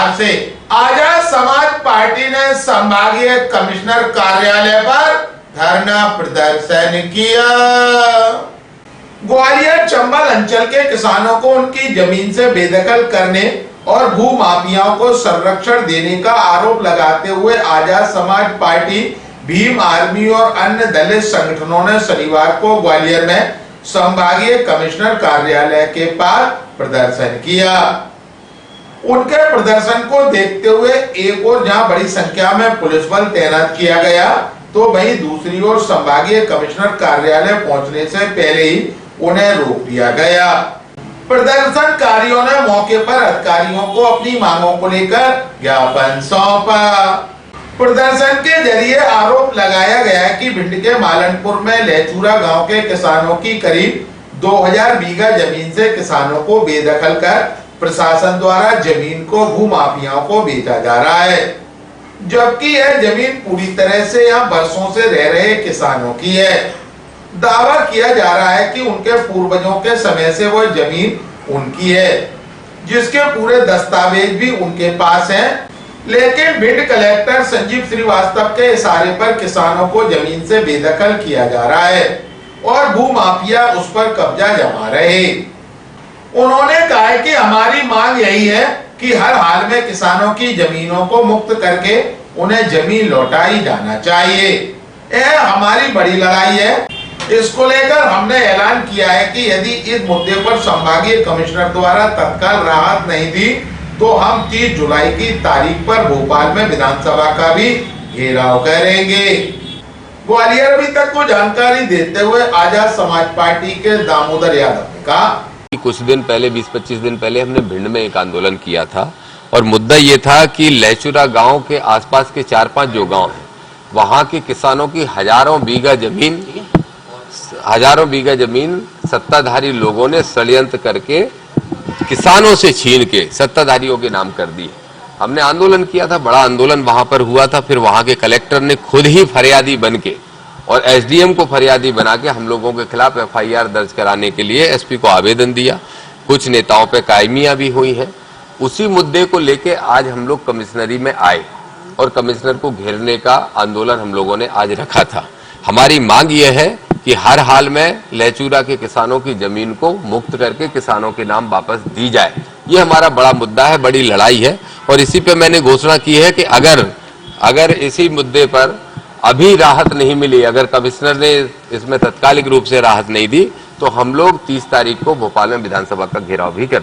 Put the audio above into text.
प्रकार से आजाद समाज पार्टी ने संभागीय कमिश्नर कार्यालय पर धरना प्रदर्शन किया। ग्वालियर चंबल अंचल के किसानों को उनकी जमीन से बेदखल करने और भू माफियाओं को संरक्षण देने का आरोप लगाते हुए आजाद समाज पार्टी, भीम आर्मी और अन्य दलित संगठनों ने शनिवार को ग्वालियर में संभागीय कमिश्नर कार्यालय के पास प्रदर्शन किया। उनके प्रदर्शन को देखते हुए एक और जहां बड़ी संख्या में पुलिस बल तैनात किया गया, तो वहीं दूसरी ओर संभागीय कमिश्नर कार्यालय पहुंचने से पहले ही उन्हें रोक दिया गया। प्रदर्शनकारियों ने मौके पर अधिकारियों को अपनी मांगों को लेकर ज्ञापन सौंपा। प्रदर्शन के जरिए आरोप लगाया गया कि भिंड के मालनपुर में लेचूरा गांव के किसानों की करीब 2000 बीघा जमीन से किसानों को बेदखल कर प्रशासन द्वारा जमीन को भूमाफियाओं को बेचा जा रहा है, जबकि यह जमीन पूरी तरह से यहाँ बरसों से रह रहे किसानों की है। दावा किया जा रहा है कि उनके पूर्वजों के समय से वह जमीन उनकी है, जिसके पूरे दस्तावेज भी उनके पास हैं, लेकिन भिंड कलेक्टर संजीव श्रीवास्तव के इशारे पर किसानों को जमीन से बेदखल किया जा रहा है और भूमाफिया उस पर कब्जा जमा रहे। उन्होंने कहा है कि हमारी मांग यही है कि हर हाल में किसानों की जमीनों को मुक्त करके उन्हें जमीन लौटाई जाना चाहिए। यह हमारी बड़ी लड़ाई है। इसको लेकर हमने ऐलान किया है कि यदि इस मुद्दे पर संभागीय कमिश्नर द्वारा तत्काल राहत नहीं दी तो हम 30 जुलाई की तारीख पर भोपाल में विधानसभा का भी घेराव करेंगे। ग्वालियर अभी तक को जानकारी देते हुए आजाद समाज पार्टी के दामोदर यादव ने कहा, कुछ दिन पहले 20-25 दिन पहले हमने भिंड में एक आंदोलन किया था और मुद्दा ये था कि लेचूरा गांव के आसपास के 4-5 जो गांव हैं, वहां के किसानों की हजारों बीघा जमीन सत्ताधारी लोगों ने षड्यंत्र करके किसानों से छीन के सत्ताधारियों के नाम कर दिए। हमने आंदोलन किया था, बड़ा आंदोलन वहां पर हुआ था। फिर वहां के कलेक्टर ने खुद ही फरियादी बन के और एसडीएम को फरियादी बना के हम लोगों के खिलाफ एफआईआर दर्ज कराने के लिए एसपी को आवेदन दिया। कुछ नेताओं पे कायमियां भी हुई हैं। उसी मुद्दे को लेके आज हम लोग कमिश्नरी में आए और कमिश्नर को घेरने का आंदोलन हम लोगों ने आज रखा था। हमारी मांग यह है कि हर हाल में लेचूरा के किसानों की जमीन को मुक्त करके किसानों के नाम वापस दी जाए। ये हमारा बड़ा मुद्दा है, बड़ी लड़ाई है। और इसी पे मैंने घोषणा की है कि अगर इसी मुद्दे पर अभी राहत नहीं मिली, अगर कमिश्नर ने इसमें तत्कालिक रूप से राहत नहीं दी, तो हम लोग 30 तारीख को भोपाल में विधानसभा का घेराव भी कर